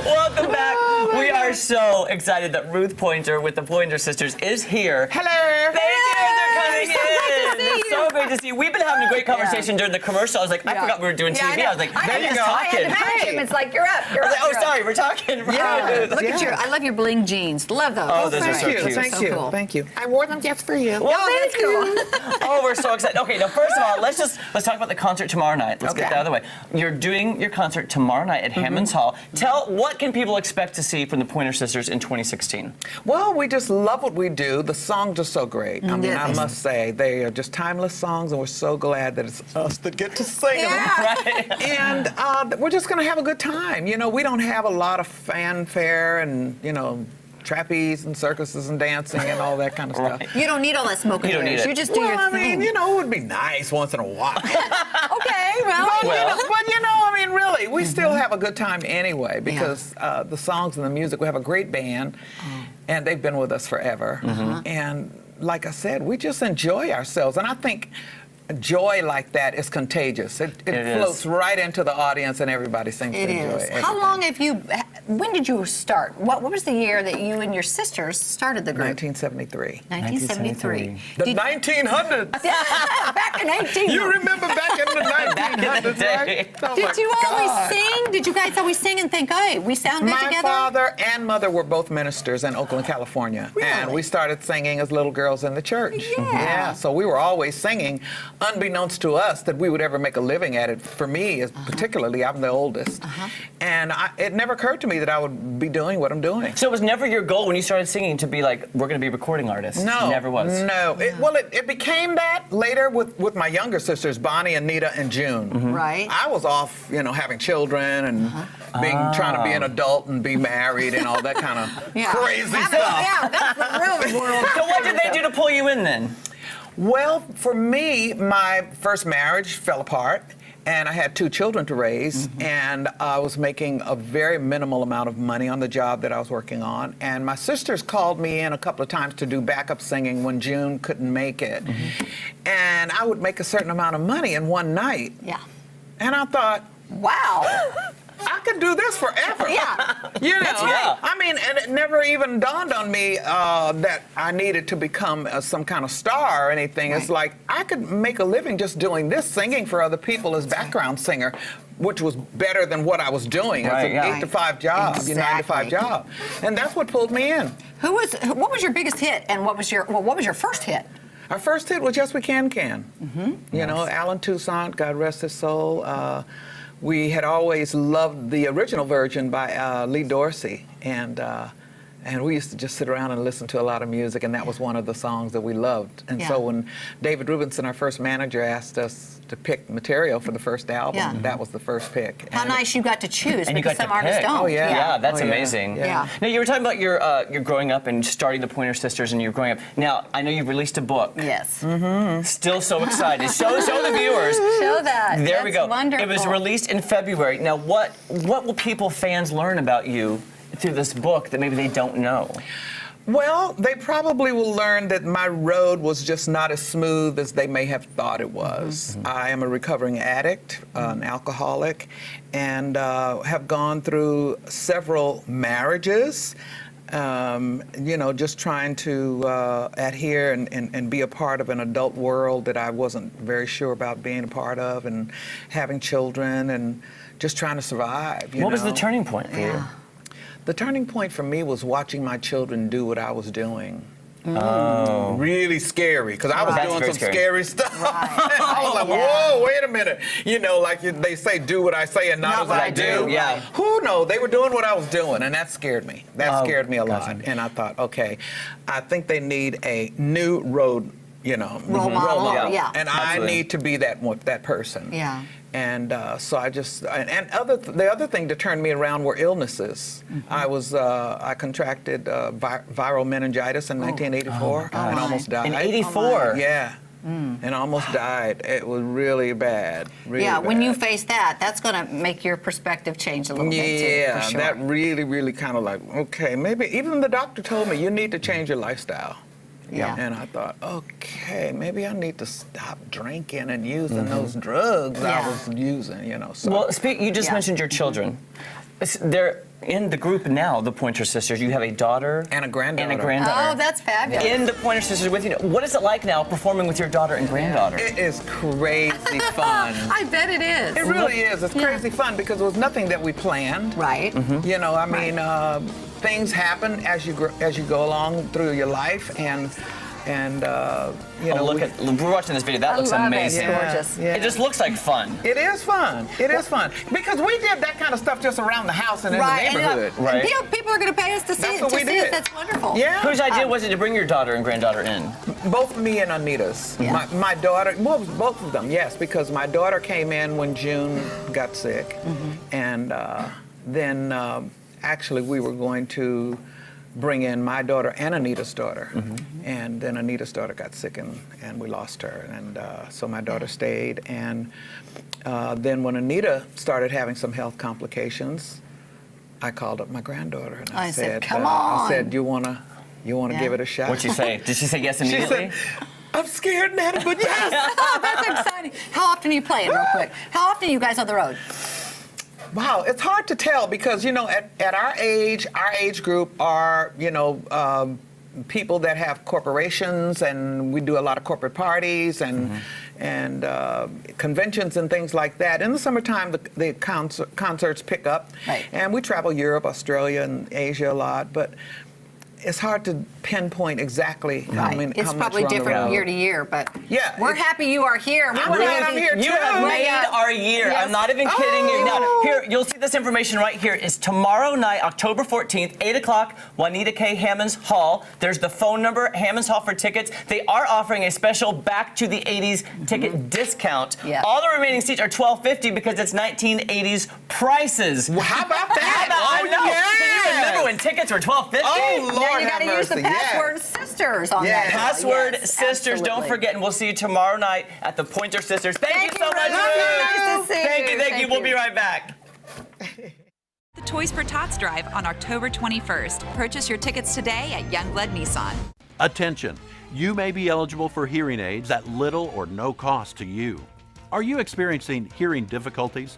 Welcome back. We are so excited that Ruth Pointer with the Pointer Sisters is here. Hello. Thank you for coming in. It's so great to see you. We've been having a great conversation during the commercial. I was like, I forgot we were doing TV. I was like, there they're you just go. talking. It's like, you're up. You're up. Oh, sorry, we're talking. Yeah. Look at you. I love your bling jeans. Love those. Oh, those are so cute. Thank you. Cool. Thank you. I wore them just for you. Well, That's cool. Oh, we're so excited. Okay, now first of all, let's talk about the concert tomorrow night. Let's get that out of the way. You're doing your concert tomorrow night at Hammond's Hall. What can people expect to see from the Pointer Sisters in 2016? Well, we just love what we do. The songs are so great. I mean, I must say, they are just timeless songs, and we're so glad that it's us that get to sing them. Right? And we're just going to have a good time. You know, we don't have a lot of fanfare and, trapeze and circuses and dancing and all that kind of stuff. You don't need all that smoke and You don't need mirrors. it. You just do your I thing. mean, it would be nice once in a while. Okay, well. I mean, really, we still have a good time anyway because the songs and the music, we have a great band, and they've been with us forever. And like I said, we just enjoy ourselves. And I think joy like that is contagious. It floats right into the audience, and everybody seems to enjoy it. How long have you, when did you start? What was the year that you and your sisters started the group? 1973. 1973. The 1900s. Back in 19. You remember back in the 1900s, right? Oh Did my you always God. sing? Did you guys always sing and think, hey, we sound good My together? father and mother were both ministers in Oakland, California. Really? And we started singing as little girls in the church. Yeah. So we were always singing, unbeknownst to us that we would ever make a living at it. For me, particularly, I'm the oldest. And it never occurred to me that I would be doing what I'm doing. So it was never your goal when you started singing to be like, we're going to be recording artists? No. It never was? No. It became that later with my younger sisters, Bonnie, Anita, and June. Right. I was off, having children and trying to be an adult and be married and all that kind of crazy stuff. Yeah, that's the real world. So what did they do to pull you in then? Well, for me, my first marriage fell apart, and I had 2 children to raise, and I was making a very minimal amount of money on the job that I was working on. And my sisters called me in a couple of times to do backup singing when June couldn't make it. And I would make a certain amount of money in one night. Yeah. And I thought, Wow. I could do this forever. Yeah. That's right. I mean, and it never even dawned on me that I needed to become some kind of star or anything. It's like I could make a living just doing this, singing for other people as background singer, which was better than what I was doing. It was an 8 to 5 job, 9 to 5 job, and that's what pulled me in. What was your biggest hit, and what was your first hit? Our first hit was "Yes We Can." You know, Alan Toussaint, God rest his soul. We had always loved the original version by Lee Dorsey, and we used to just sit around and listen to a lot of music, and that was one of the songs that we loved. And so when David Rubinson, our first manager, asked us to pick material for the first album, that was the first pick. How nice you got to choose, And you because got some to artists pick. don't. Oh, yeah. Yeah, that's Oh, yeah. amazing. Yeah. Now, you were talking about your growing up and starting the Pointer Sisters, and you're growing up. Now, I know you've released a book. Yes. Still so excited. Show the viewers. Show that. There we go. Wonderful. It was released in February. Now, what will fans learn about you through this book that maybe they don't know? Well, they probably will learn that my road was just not as smooth as they may have thought it was. I am a recovering addict, an alcoholic, and have gone through several marriages. Just trying to adhere and be a part of an adult world that I wasn't very sure about being a part of, and having children, and just trying to survive. What was the turning point for you? The turning point for me was watching my children do what I was doing. Oh. Really scary, because I was That's doing very some scary stuff. I was like, whoa, wait a minute. Like they say, do what I say and not as I do. Yeah. Who knows? They were doing what I was doing, and that scared me. That scared me a lot. And I thought, okay, I think they need a new road, role model. Yeah. And Absolutely. I need to be that person. Yeah. And so I just, the other thing that turned me around were illnesses. I contracted viral meningitis in 1984 and almost died. In 84? Yeah. And almost died. It was really bad. Really bad. When you face that, that's going to make your perspective change a little bit too. Yeah, For sure. that really, really kind of like, okay, maybe even the doctor told me you need to change your lifestyle. Yeah. And I thought, okay, maybe I need to stop drinking and using those drugs I was using, So. Well, you just mentioned your children. in the group now, the Pointer Sisters. You have a daughter And a granddaughter. And a granddaughter. Oh, that's fabulous. In the Pointer Sisters with you. What is it like now performing with your daughter and granddaughter? It is crazy fun. I bet it is. It really is. It's crazy fun because it was nothing that we planned. Right. You know, I mean, things happen as you go along through your life, and you know, We're watching this video. That looks love it. amazing. It's gorgeous. Yeah. It just looks like fun. It is fun. It is fun because we did that kind of stuff just around the house and in Right. the neighborhood. And, Right. people are going to pay us to see That's it. what we did. That's wonderful. Yeah. Whose idea was it to bring your daughter and granddaughter in? Both me and Anita's. Yeah. My daughter, well, both of them, yes, because my daughter came in when June got sick, and then actually we were going to bring in my daughter and Anita's daughter, and then Anita's daughter got sick and we lost her, and so my daughter stayed, and then when Anita started having some health complications, I called up my granddaughter and I said, "Come on." I said, you wanna give it a shot? What'd she say? Did she say yes She immediately? said, I'm scared, Nana, but yes. Oh, that's exciting. How often are you playing, real quick? How often are you guys on the road? Wow, it's hard to tell because, you know, at our age group are, you know, people that have corporations, and we do a lot of corporate parties and conventions and things like that. In the summertime, the concerts pick up, Right. and we travel Europe, Australia, and Asia a lot, but it's hard to pinpoint exactly how many. It's how much probably we're on the different road. year to year, but Yeah, we're it's- happy you are here. We I'm wanna glad have I'm you- here You too. have made Yeah. our year. Yes. I'm not even kidding you. Now, Oh. here, you'll see this information right here. Is tomorrow night, October 14th, 8 o'clock, Juanita K. Hammonds Hall. There's the phone number, Hammonds Hall, for tickets. They are offering a special Back to the 80s ticket discount. Yeah. All the remaining seats are $12.50 because it's 1980s prices. Well, how about that? How about- I know. yes. Can you remember when tickets were $12.50? Oh, Lord Now you have got to use the mercy, yes. password sisters on Yes. that. Password Yes, Sisters. Don't absolutely. forget, and we'll see you tomorrow night at the Pointer Sisters. Thank you so much, Ruth. Ruth. Nice to see Thank you. you. Thank you. We'll be right back. The Toys for Tots Drive on October 21st. Purchase your tickets today at Youngblood Nissan. Attention! You may be eligible for hearing aids at little or no cost to you. Are you experiencing hearing difficulties?